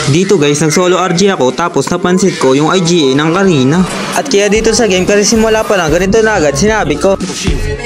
Dito guys, nag solo RG ako tapos napansin ko yung IGA ng Karina. At kaya dito sa game, kasi simula pa lang ganito na agad, sinabi ko,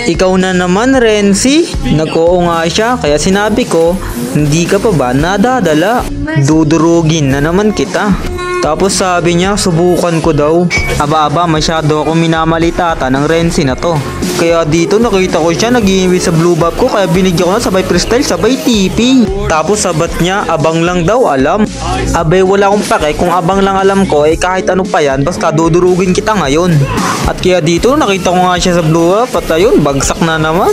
ikaw na naman Renzi? Nag-oo nga siya, kaya sinabi ko, hindi ka pa ba nadadala? Dudurugin na naman kita. Tapos sabi niya, subukan ko daw. Aba-aba, masyado ako minamalitata ng Renzi na to. Kaya dito nakita ko siya nag-iimbit sa blue buff ko, kaya binigyan ko na sabay freestyle, sabay TP. Tapos sabat niya, abang lang daw alam. Abay, wala akong pake, kung abang lang alam ko, eh kahit ano pa yan, basta dudurugin kita ngayon. At kaya dito nakita ko nga siya sa blue buff, at ayun, bagsak na naman.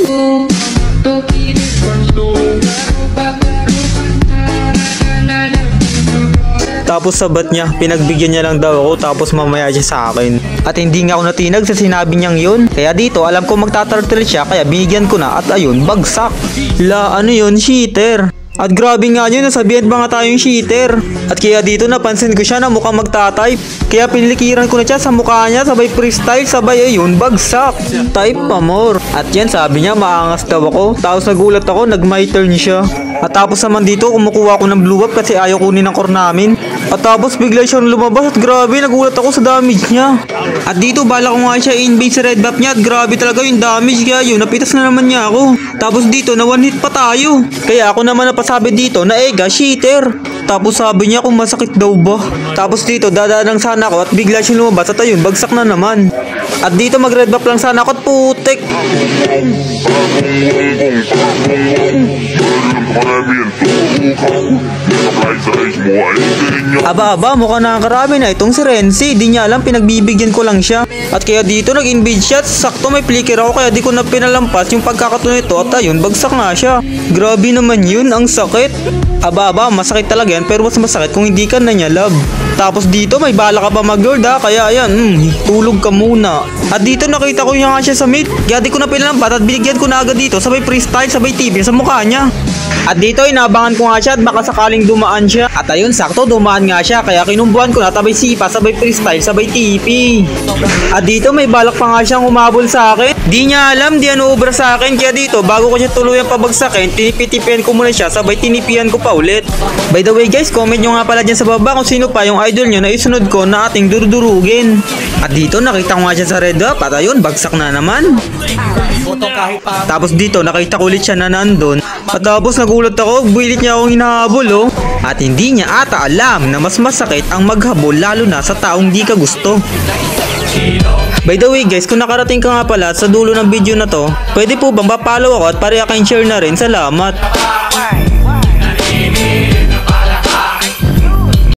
Tapos sabat niya, pinagbigyan niya lang daw ako, tapos mamaya siya sa akin. At hindi nga ako natinag sa sinabi niyang yun. Kaya dito, alam ko magtaturtle siya, kaya binigyan ko na, at ayun, bagsak. La, ano yun, cheater. At grabe nga yun, nasabihan ba nga tayong cheater. At kaya dito napansin ko siya na mukhang magta-type. Kaya pinilikiran ko na siya sa mukha niya, sabay freestyle, sabay ayun, bagsak. Type pa more. At yan, sabi niya, maangas daw ako. Tapos nagulat ako, nag-my turn siya. At tapos naman dito, kumukuha ko ng blue buff kasi ayaw kunin ng core namin. At tapos bigla siyang lumabas at grabe, nagulat ako sa damage niya. At dito, bala ko nga siya invade sa red buff niya at grabe talaga yung damage, kaya yun, napitas na naman niya ako. Tapos dito, na one hit pa tayo. Kaya ako naman napasabi dito na ega, cheater. Tapos sabi niya kung masakit daw ba. Tapos dito, dadaan sana ako at bigla siyang lumabas at ayun, bagsak na naman. At dito mag red buff lang sana ako at putik. Aba-aba, mukhang nakakarami na itong si Renzi. Di niya alam, pinagbibigyan ko lang siya. At kaya dito nag-invade siya. Sakto may flicker ako, kaya di ko na pinalampas yung pagkakatuloy nito. At ayun, bagsak nga siya. Grabe naman yun, ang sakit. Aba-aba, masakit talaga yan, pero mas masakit kung hindi ka na niya love. Tapos dito may bala ka pa mag-lord ha, kaya ayan, tulog ka muna. At dito nakita ko nga siya sa mid, kaya di ko na pinalampas at binigyan ko na agad dito, sabay freestyle, sabay TV sa mukha niya. At dito inabangan ko nga siya at baka sakaling dumaan siya. At ayun, sakto dumaan nga siya, kaya kinumbuhan ko na, sabay sipa, sabay freestyle, sabay TP. At dito may balak pa nga siyang umabol sa akin. Di niya alam, di ano ubra sa akin, kaya dito bago ko siya tuluyan pabagsakin, tinipitipian ko muna siya, sabay tinipian ko pa ulit. By the way guys, comment nyo nga pala dyan sa baba kung sino pa yung idol nyo na isunod ko na ating durudurugin. At dito nakita ko nga siya sa red up at ayun, bagsak na naman. Tapos dito nakita ko ulit siya na nandun. At tapos nagulat ako, builit niya akong hinahabol oh. At hindi niya ata alam na mas masakit ang maghabol lalo na sa taong di ka gusto. By the way guys, kung nakarating ka nga pala sa dulo ng video na to, pwede po bang pa-follow ako at pare-share na rin, salamat.